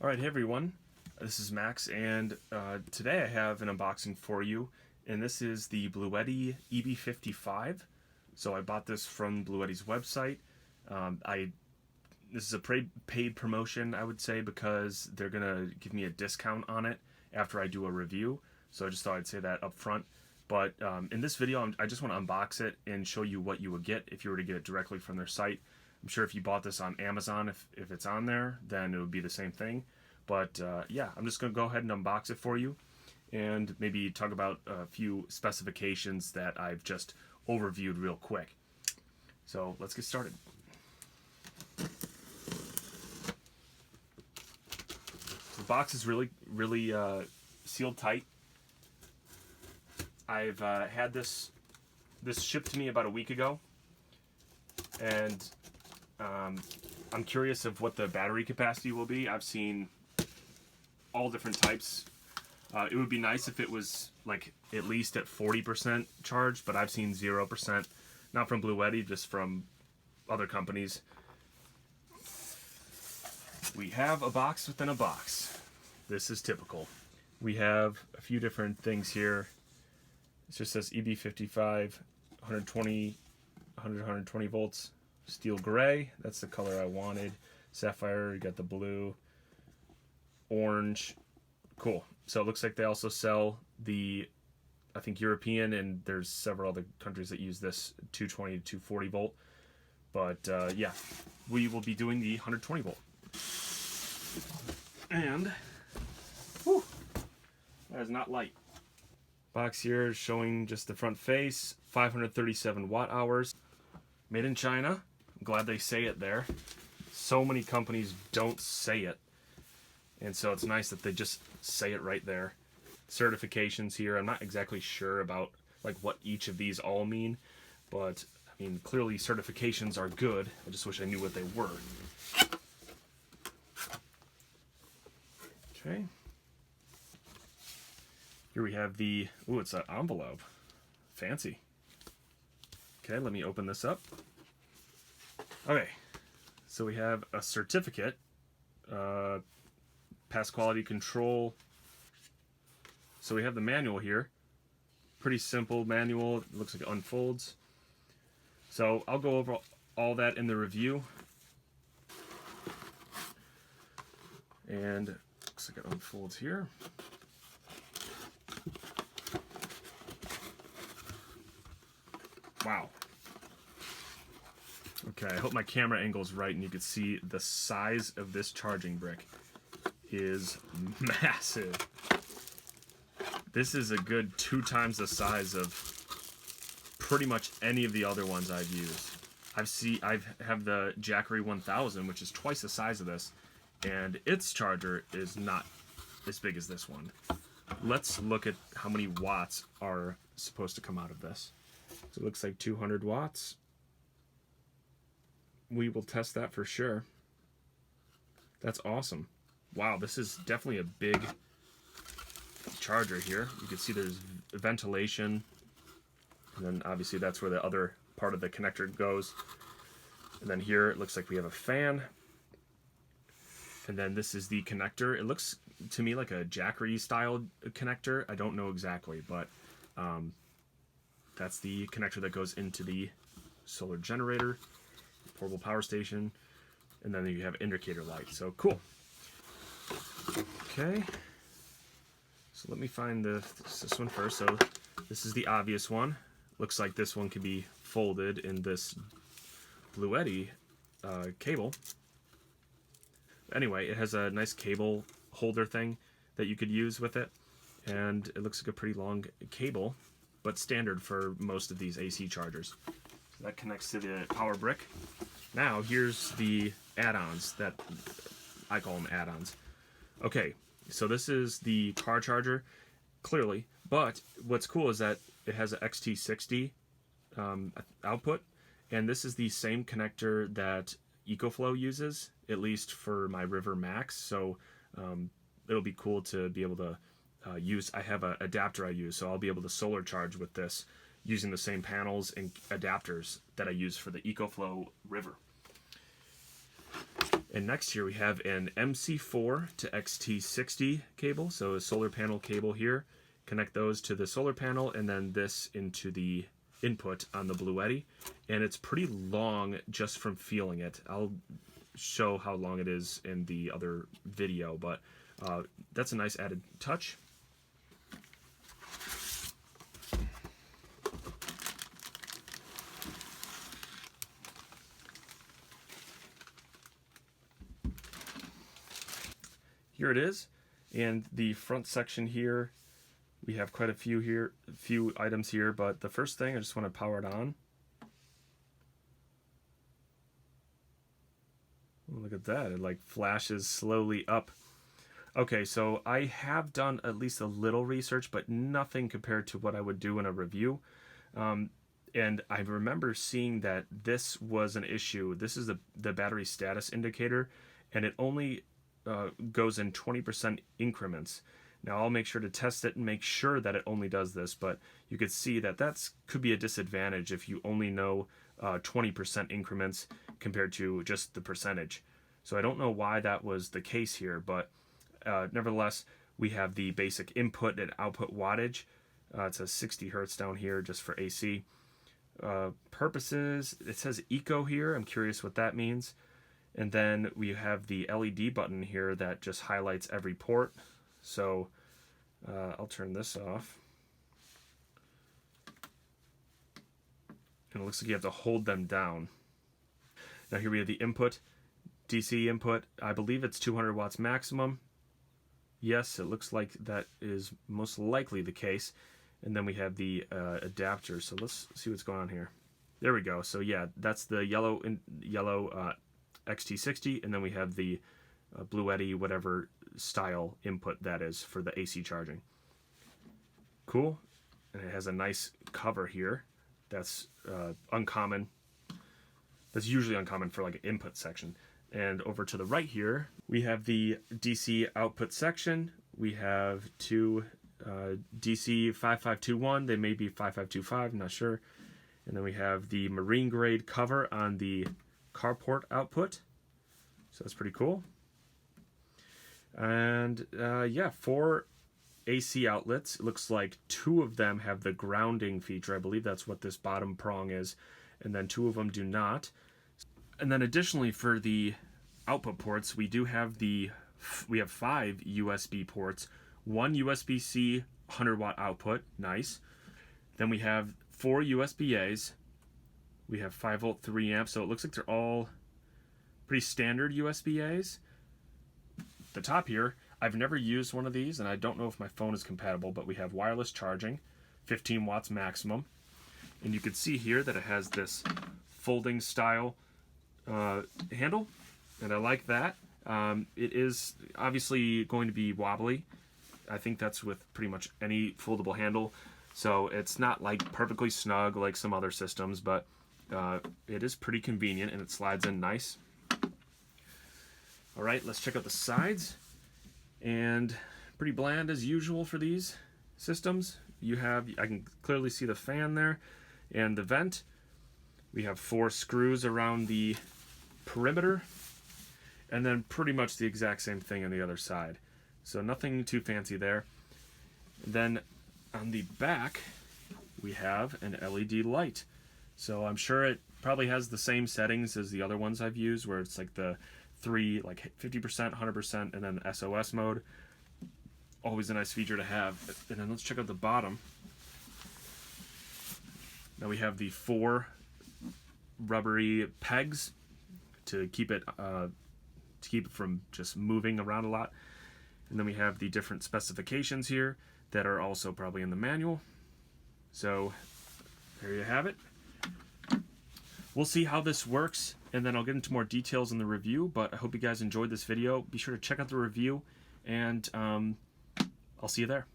Alright, hey everyone, this is Max, and today I have an unboxing for you, and this is the Bluetti EB55. So I bought this from Bluetti's website. This is a paid promotion, I would say, because they're going to give me a discount on it after I do a review, so I just thought I'd say that up front. But in this video, I just want to unbox it and show you what you would get if you were to get it directly from their site. I'm sure if you bought this on Amazon, if it's on there, then it would be the same thing. But yeah, I'm just going to go ahead and unbox it for you and maybe talk about a few specifications that I've just overviewed real quick. So let's get started. The box is really sealed tight. I've had this shipped to me about a week ago, and I'm curious of what the battery capacity will be. I've seen all different types. It would be nice if it was like at least at 40% charged, but I've seen 0%. Not from Bluetti, just from other companies. We have a box within a box. This is typical. We have a few different things here. It just says EB55, 120 volts. Steel gray, that's the color I wanted. Sapphire, you got the blue, orange. Cool. So it looks like they also sell the, I think, European, and there's several other countries that use this 220 to 240 volt. But yeah, we will be doing the 120 volt. And whew, that is not light. Box here is showing just the front face, 537 watt hours. Made in China. I'm glad they say it there. So many companies don't say it, and so it's nice that they just say it right there. Certifications here, I'm not exactly sure about like what each of these all mean, but I mean, clearly certifications are good. I just wish I knew what they were. Okay. Here we have the, ooh, it's an envelope. Fancy. Okay, let me open this up. Okay, so we have a certificate, past quality control. So we have the manual here. Pretty simple manual. It looks like it unfolds. So I'll go over all that in the review. And looks like it unfolds here. Wow. Okay, I hope my camera angle is right and you can see the size of this charging brick is massive. This is a good 2 times the size of pretty much any of the other ones I've used. I have the Jackery 1000, which is twice the size of this, and its charger is not as big as this one. Let's look at how many watts are supposed to come out of this. So it looks like 200 watts. We will test that for sure. That's awesome. Wow, this is definitely a big charger here. You can see there's ventilation, and then obviously that's where the other part of the connector goes. And then here it looks like we have a fan. And then this is the connector. It looks to me like a Jackery style connector. I don't know exactly, but that's the connector that goes into the solar generator, portable power station, and then you have indicator light. So cool. Okay, so let me find this one first. So this is the obvious one. Looks like this one could be folded in this Bluetti cable. Anyway, it has a nice cable holder thing that you could use with it, and it looks like a pretty long cable, but standard for most of these AC chargers. So that connects to the power brick. Now here's the add-ons that I call them add-ons. Okay, so this is the car charger, clearly, but what's cool is that it has an XT60 output, and this is the same connector that EcoFlow uses, at least for my River Max. So it'll be cool to be able to use. I have an adapter I use, so I'll be able to solar charge with this using the same panels and adapters that I use for the EcoFlow River. And next here we have an MC4 to XT60 cable, so a solar panel cable here. Connect those to the solar panel and then this into the input on the Bluetti. And it's pretty long just from feeling it. I'll show how long it is in the other video, but that's a nice added touch. Here it is, and the front section here, we have quite a few items here, but the first thing, I just want to power it on. Look at that, it like flashes slowly up. Okay, so I have done at least a little research, but nothing compared to what I would do in a review. And I remember seeing that this was an issue. This is the battery status indicator, and it only goes in 20% increments. Now I'll make sure to test it and make sure that it only does this, but you could see that could be a disadvantage if you only know 20% increments compared to just the percentage. So I don't know why that was the case here, but nevertheless, we have the basic input and output wattage. It says 60 hertz down here just for AC. Purposes, it says eco here. I'm curious what that means. And then we have the LED button here that just highlights every port. So I'll turn this off. And it looks like you have to hold them down. Now here we have the input, DC input. I believe it's 200 watts maximum. Yes, it looks like that is most likely the case. And then we have the adapter. So let's see what's going on here. There we go. So yeah, that's the yellow XT60, and then we have the Bluetti, whatever style input that is for the AC charging. Cool. And it has a nice cover here. That's uncommon. That's usually uncommon for like an input section. And over to the right here, we have the DC output section. We have two DC 5521. They may be 5525, I'm not sure. And then we have the marine grade cover on the carport output. So that's pretty cool. And yeah, 4 AC outlets. It looks like 2 of them have the grounding feature. I believe that's what this bottom prong is. And then 2 of them do not. And then additionally for the output ports, we have 5 USB ports. 1 USB-C 100 watt output, nice. Then we have 4 USB-As. We have 5 volt 3 amps, so it looks like they're all pretty standard USB-As. The top here, I've never used one of these, and I don't know if my phone is compatible, but we have wireless charging, 15 watts maximum. And you can see here that it has this folding style handle, and I like that. It is obviously going to be wobbly. I think that's with pretty much any foldable handle. So it's not like perfectly snug like some other systems, but it is pretty convenient and it slides in nice. All right, let's check out the sides. And pretty bland as usual for these systems. I can clearly see the fan there and the vent. We have 4 screws around the perimeter, and then pretty much the exact same thing on the other side. So nothing too fancy there. And then on the back, we have an LED light. So I'm sure it probably has the same settings as the other ones I've used, where it's like the 3, like 50%, 100%, and then SOS mode. Always a nice feature to have. And then let's check out the bottom. Now we have the 4 rubbery pegs to keep it from just moving around a lot. And then we have the different specifications here that are also probably in the manual. So there you have it. We'll see how this works, and then I'll get into more details in the review, but I hope you guys enjoyed this video. Be sure to check out the review, and I'll see you there.